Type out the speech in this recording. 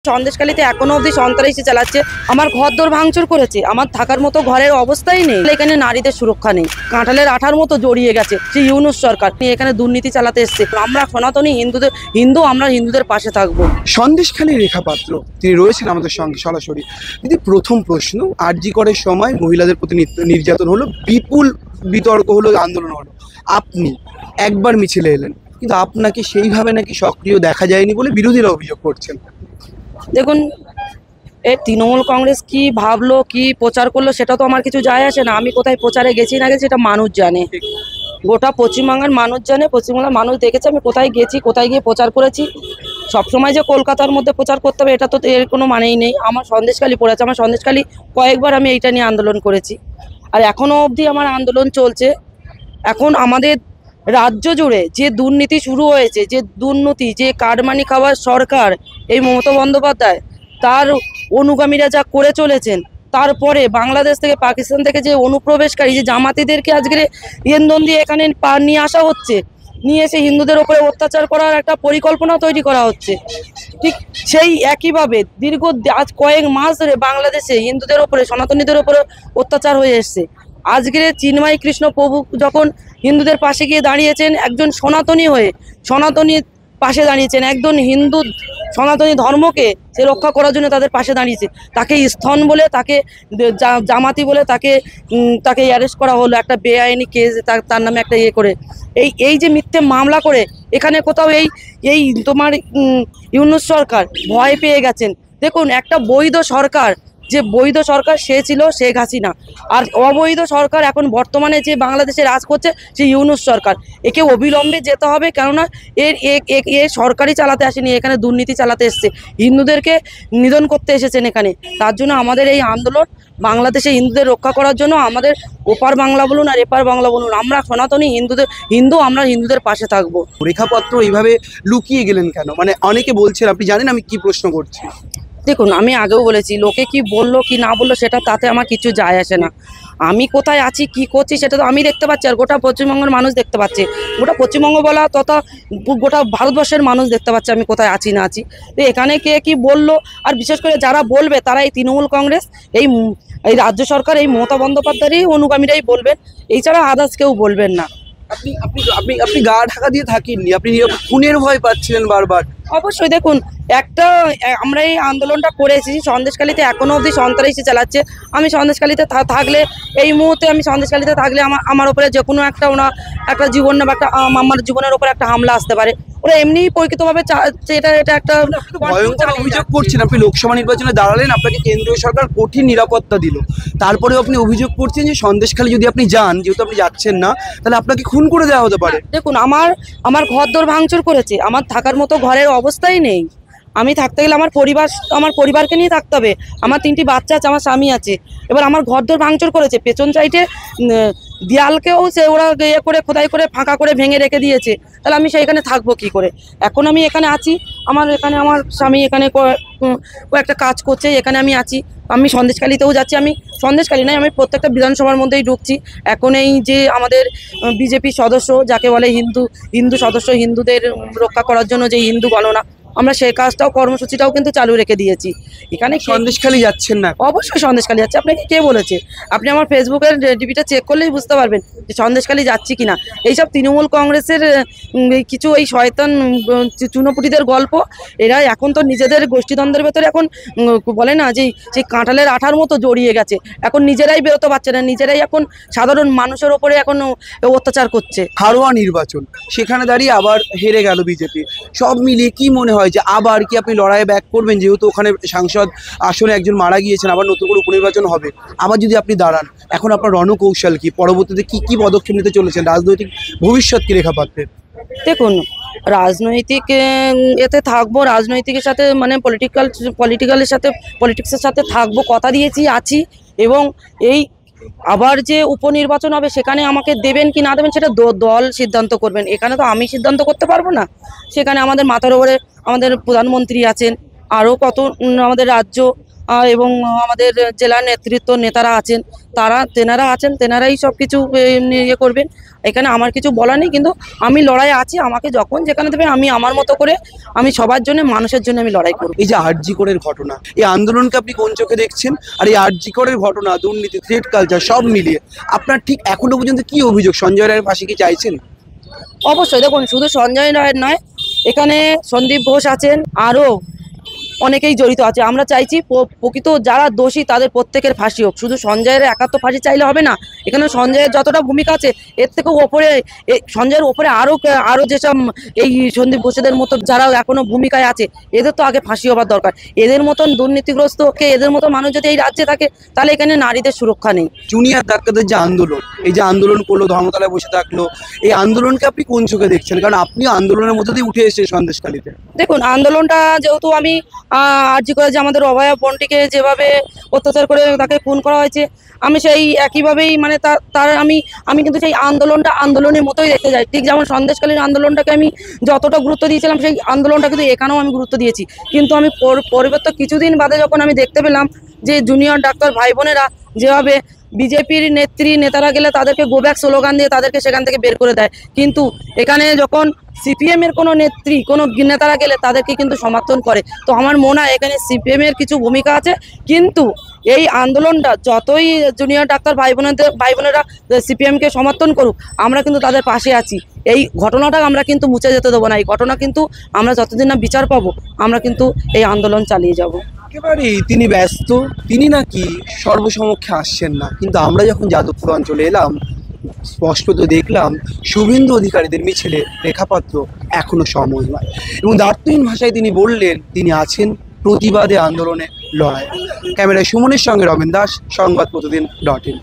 সন্দেশখালীতে এখনো অবধি সন্ত্রাসী চালাচ্ছে, আমার ঘরদোর ভাঙচুর করেছে, আমার থাকার মতো ঘরের অবস্থাই নেই। এখানে নারীদের সুরক্ষা নেই, কাঁঠালের আঠার মতো জড়িয়ে গেছে সেই ইউনূস সরকার। এখানে দুর্নীতি চালাতে এসছে। আমরা সনাতনী হিন্দু, আমরা হিন্দুদের পাশে থাকবো। সন্দেশখালী রেখা পাত্র তিনি রয়েছেন আমাদের সঙ্গে সরাসরি। যদি প্রথম প্রশ্ন, আরজি করের সময় মহিলাদের প্রতি নির্যাতন হলো, বিপুল বিতর্ক হলো, আন্দোলন হলো, আপনি একবার মিছিলে এলেন, কিন্তু আপনাকে সেইভাবে নাকি সক্রিয় দেখা যায়নি বলে বিরোধীরা অভিযোগ করছেন। দেখুন, এই তৃণমূল কংগ্রেস কি ভাবলো, কি প্রচার করলো, সেটা তো আমার কিছু যায় আসে না। আমি কোথায় প্রচারে গেছি না গেছি এটা মানুষ জানে, গোটা পশ্চিমবাংলার মানুষ জানে, পশ্চিমবাংলার মানুষ দেখেছে আমি কোথায় গেছি, কোথায় গিয়ে প্রচার করেছি। সবসময় যে কলকাতার মধ্যে প্রচার করতে হবে এটা তো এর কোনো মানেই নেই। আমার সন্দেশখালী পড়েছে, আমার সন্দেশখালী কয়েকবার আমি এইটা নিয়ে আন্দোলন করেছি, আর এখনও অবধি আমার আন্দোলন চলছে। এখন আমাদের রাজ্য জুড়ে যে দুর্নীতি শুরু হয়েছে, যে দুর্নীতি, যে কাটমানি খাওয়ার সরকার এই মমতা বন্দ্যোপাধ্যায়, তার অনুগামীরা যা করে চলেছেন, তারপরে বাংলাদেশ থেকে, পাকিস্তান থেকে যে অনুপ্রবেশকারী যে জামাতিদেরকে আজকে ইন্ধন দিয়ে এখানে নিয়ে আসা হচ্ছে, নিয়ে এসে হিন্দুদের ওপরে অত্যাচার করার একটা পরিকল্পনা তৈরি করা হচ্ছে। ঠিক সেই একইভাবে দীর্ঘ আজ কয়েক মাস ধরে বাংলাদেশে হিন্দুদের ওপরে, সনাতনীদের ওপরে অত্যাচার হয়ে এসছে। আজকের চিন্ময় কৃষ্ণ প্রভু যখন হিন্দুদের পাশে গিয়ে দাঁড়িয়েছেন, একজন সনাতনী হয়ে সনাতনীর পাশে দাঁড়িয়েছেন, একজন হিন্দু সনাতনী ধর্মকে সে রক্ষা করার জন্য তাদের পাশে দাঁড়িয়েছে। তাকে স্থন বলে, তাকে জামাতি বলে, তাকে অ্যারেস্ট করা হলো একটা বেআইনি কেস, তার নামে একটা করে এই যে মিথ্যে মামলা করে এখানে কোথাও এই তোমার ইউনূস সরকার ভয় পেয়ে গেছেন। দেখুন, একটা বৈধ সরকার, যে বৈধ সরকার সে ছিল শেখ হাসিনা, আর অবৈধ সরকার এখন বর্তমানে যে বাংলাদেশে রাজ করছে সে ইউনূস সরকার। একে অবিলম্বে যেতে হবে, কেননা এর সরকারই চালাতে আসেনি, এখানে দুর্নীতি চালাতে এসছে, হিন্দুদেরকে নিধন করতে এসেছেন এখানে। তার জন্য আমাদের এই আন্দোলন, বাংলাদেশে হিন্দুদের রক্ষা করার জন্য। আমাদের ওপার বাংলা বলুন আর এপার বাংলা বলুন, আমরা সনাতনী হিন্দু, আমরা হিন্দুদের পাশে থাকবো। রেখাপত্র এইভাবে লুকিয়ে গেলেন কেন? মানে অনেকে বলছেন, আপনি জানেন আমি কি প্রশ্ন করছি। দেখুন, আমি আগেও বলেছি, লোকে কি বললো কি না বললো সেটা তাতে আমার কিছু যায় আসে না। আমি কোথায় আছি, কি করছি সেটা তো আমি দেখতে পাচ্ছি, আর গোটা পশ্চিমবঙ্গের মানুষ দেখতে পাচ্ছে। গোটা পশ্চিমবঙ্গ বলা তথা গোটা ভারতবর্ষের মানুষ দেখতে পাচ্ছে আমি কোথায় আছি না আছি। তো এখানে কে কি বললো, আর বিশেষ করে যারা বলবে তারা এই তৃণমূল কংগ্রেস, এই রাজ্য সরকার, এই মমতা বন্দ্যোপাধ্যায়েরই অনুগামীরাই বলবেন, এছাড়া আদার্স কেউ বলবেন না। আপনি আপনি আপনি আপনি গা ঢাকা দিয়ে থাকেননি, আপনি খুনের ভয় পাচ্ছিলেন বারবার। অবশ্যই দেখুন, আমরা এই আন্দোলনটা করেছি, সন্দেশখালীতে এখনো অবধি সন্ত্রাসী চালাচ্ছে। আমি সন্দেশখালীতে থাকলে, এই মুহূর্তে আমি সন্দেশখালীতে থাকলে আমার উপরে যে কোনো একটা জীবন বা আমার জীবনের উপরে একটা হামলা আসতে পারে। ওরা এমনিই পরিকৃতভাবে এটা একটা ভয়ঙ্কর অভিযোগ করছেন। আপনি লোকসভা নির্বাচনে দাঁড়ালেন, আপনাকে কেন্দ্রীয় সরকার কঠিন নিরাপত্তা দিল, তারপরেও আপনি অভিযোগ করছেন যে সন্দেশখালী যদি আপনি যান, যেহেতু আপনি যাচ্ছেন না, তাহলে আপনাকে খুন করে দেওয়া হতে পারে। দেখুন, আমার ঘরদোর ভাঙচুর করেছে, আমার থাকার মতো ঘরের অবস্থাই নেই। আমি থাকতে গেলে আমার পরিবারকে নিয়ে থাকতে হবে। আমার 3টি বাচ্চা আছে, আমার স্বামী আছে। এবার আমার ঘরদোর ভাঙচুর করেছে, পেছন সাইডে দেয়ালকেও ওরা খোদাই করে ফাঁকা করে ভেঙে রেখে দিয়েছে। তাহলে আমি সেইখানে থাকবো কি করে? এখন আমি এখানে আছি, আমার স্বামী এখানে একটা কাজ করছে, এখানে আমি আছি। আমি সন্দেশখালীতেও যাচ্ছি, আমি সন্দেশখালী নয়, আমি প্রত্যেকটা বিধানসভার মধ্যেই ঢুকছি। এখন এই যে আমাদের বিজেপি সদস্য, যাকে বলে হিন্দু সদস্য, হিন্দুদের রক্ষা করার জন্য যে হিন্দু গণনা, আমরা সেই কাজটাও, কর্মসূচিটাও কিন্তু চালু রেখে দিয়েছি। এখানে সন্দেশখালী যাচ্ছেন না? অবশ্যই সন্দেশখালী যাচ্ছে। আপনাকে কে বলেছে? আপনি আমার ফেসবুকের ডিপিটা চেক করলেই বুঝতে পারবেন যে সন্দেশখালী যাচ্ছি কিনা। এইসব তৃণমূল কংগ্রেসের কিছু এই শয়তান চুনোপুটিদের গল্প। এরা এখন তো নিজেদের গোষ্ঠীদ্বন্দ্বের ভেতরে এখন বলে না যে সেই কাঁঠালের আঠার মতো জড়িয়ে গেছে, এখন নিজেরাই বেরোতে পারছে না, নিজেরাই এখন সাধারণ মানুষের ওপরে এখন অত্যাচার করছে। হারোয়া নির্বাচন, সেখানে দাঁড়িয়ে আবার হেরে গেল বিজেপি। সব মিলিয়ে কি মনে হয় যে আবার কি আপনি লড়াইয়ে ব্যাক করবেন? যেহেতু ওখানে সাংসদ আসনে একজন মারা গিয়েছেন, আবার নতুন করে উপনির্বাচন হবে, আবার যদি আপনি দাঁড়ান, এখন আপনার রণকৌশল কি? পরবর্তীতে কি পদক্ষেপ নিতে চলেছেন? রাজনৈতিক ভবিষ্যৎ কি রেখাপাত্রের? দেখুন, রাজনৈতিক এতে থাকবো, রাজনৈতিকের সাথে মানে পলিটিক্সের সাথে থাকবো, কথা দিয়েছি, আছি। এবং এই আবার যে উপনির্বাচন হবে সেখানে আমাকে দেবেন কি না দেবেন সেটা দল সিদ্ধান্ত করবেন, এখানে তো আমি সিদ্ধান্ত করতে পারবো না। সেখানে আমাদের মাথার উপরে আমাদের প্রধানমন্ত্রী আছেন, আরও কত আমাদের রাজ্য এবং আমাদের জেলার নেতারা আছেন, তেনারাই সব কিছু ইয়ে করবেন। এখানে আমার কিছু বলা নেই, কিন্তু আমি লড়াই আছি। আমাকে যখন যেখানে দেবে আমি আমার মতো করে আমি সবার জন্য, মানুষের জন্য আমি লড়াই করব। এই যে আরজি করের ঘটনা, এই আন্দোলনকে আপনি কোন চোখে দেখছেন? আর এই আরজি করের ঘটনা, দুর্নীতি, থ্রেট কালচার সব মিলিয়ে আপনার ঠিক এখনো পর্যন্ত কি অভিযোগ? সঞ্জয় রায়ের ফাঁসি কি চাইছেন? অবশ্যই দেখুন, শুধু সঞ্জয় রায়ের নয়, এখানে সন্দীপ ঘোষ আছেন, আরও অনেকেই জড়িত আছে। আমরা চাইছি প্রকৃত যারা দোষী তাদের প্রত্যেকের ফাঁসি হোক। শুধু সঞ্জয়ের একার তো ফাঁসি চাইলে হবে না, এখানে সঞ্জয়ের যতটা ভূমিকা আছে এর থেকেও ওপরে, সঞ্জয়ের ওপরে আরও যেসব এই সন্দীপ ঘোষেদের মতো যারা এখনো ভূমিকায় আছে, এদের তো আগে ফাঁসি হবার দরকার। এদের মতন দুর্নীতিগ্রস্তকে, এদের মতো মানুষ যদি এই রাজ্যে থাকে, তাহলে এখানে নারীদের সুরক্ষা নেই। জুনিয়র ডাক্তারদের যে আন্দোলন, এই যে আন্দোলন করলো, ধর্মতলায় বসে থাকলো, এই আন্দোলনকে আপনি কোন চোখে দেখছেন? কারণ আপনি আন্দোলনের মধ্যে দিয়ে উঠে এসেছেন সন্দেশখালীতে। দেখুন, আন্দোলনটা যেহেতু আমি আরজি করে যে আমাদের অভয়া বনটিকে যেভাবে অত্যাচার করে তাকে খুন করা হয়েছে, আমি সেই একইভাবেই মানে তার আমি কিন্তু সেই আন্দোলনের মতোই দেখতে যাই। ঠিক যেমন সন্দেশকালীন আন্দোলনটাকে আমি যতটা গুরুত্ব দিয়েছিলাম, সেই আন্দোলনটা কিন্তু এখানেও আমি গুরুত্ব দিয়েছি। কিন্তু আমি পরিবর্তন কিছুদিন বাদে যখন আমি দেখতে পেলাম যে জুনিয়র ডাক্তার ভাই বোনেরা যেভাবে বিজেপির নেতারা গেলে তাদেরকে গো ব্যাক স্লোগান দিয়ে তাদেরকে সেখান থেকে বের করে দেয়, কিন্তু এখানে যখন সিপিএম এর কোনো কোনো নেতারা গেলে তাদেরকে কিন্তু সমর্থন করে। তো আমার মনে হয় এখানে সিপিএম এর কিছু ভূমিকা আছে, কিন্তু এই আন্দোলনটা যতই জুনিয়র ডাক্তার ভাই বোনেরা সিপিএমকে সমর্থন করুক, আমরা কিন্তু তাদের পাশে আছি। এই ঘটনাটা আমরা কিন্তু মুছে যেতে দেবো না। এই ঘটনা কিন্তু আমরা যতদিন না বিচার পাবো, আমরা কিন্তু এই আন্দোলন চালিয়ে যাব। একেবারেই তিনি ব্যস্ত, তিনি নাকি সর্বসমক্ষে আসছেন না, কিন্তু আমরা যখন যাদবপুর অঞ্চলে এলাম, স্পষ্টত দেখলাম শুভেন্দু অধিকারীদের মিছিলে রেখাপাত্র এখনো সময় নয়, এবং দার্থহীন ভাষায় তিনি বললেন তিনি আছেন প্রতিবাদে, আন্দোলনে, লড়াই। ক্যামেরায় সুমনের সঙ্গে রমেন দাস, সংবাদ প্রতিদিন .in।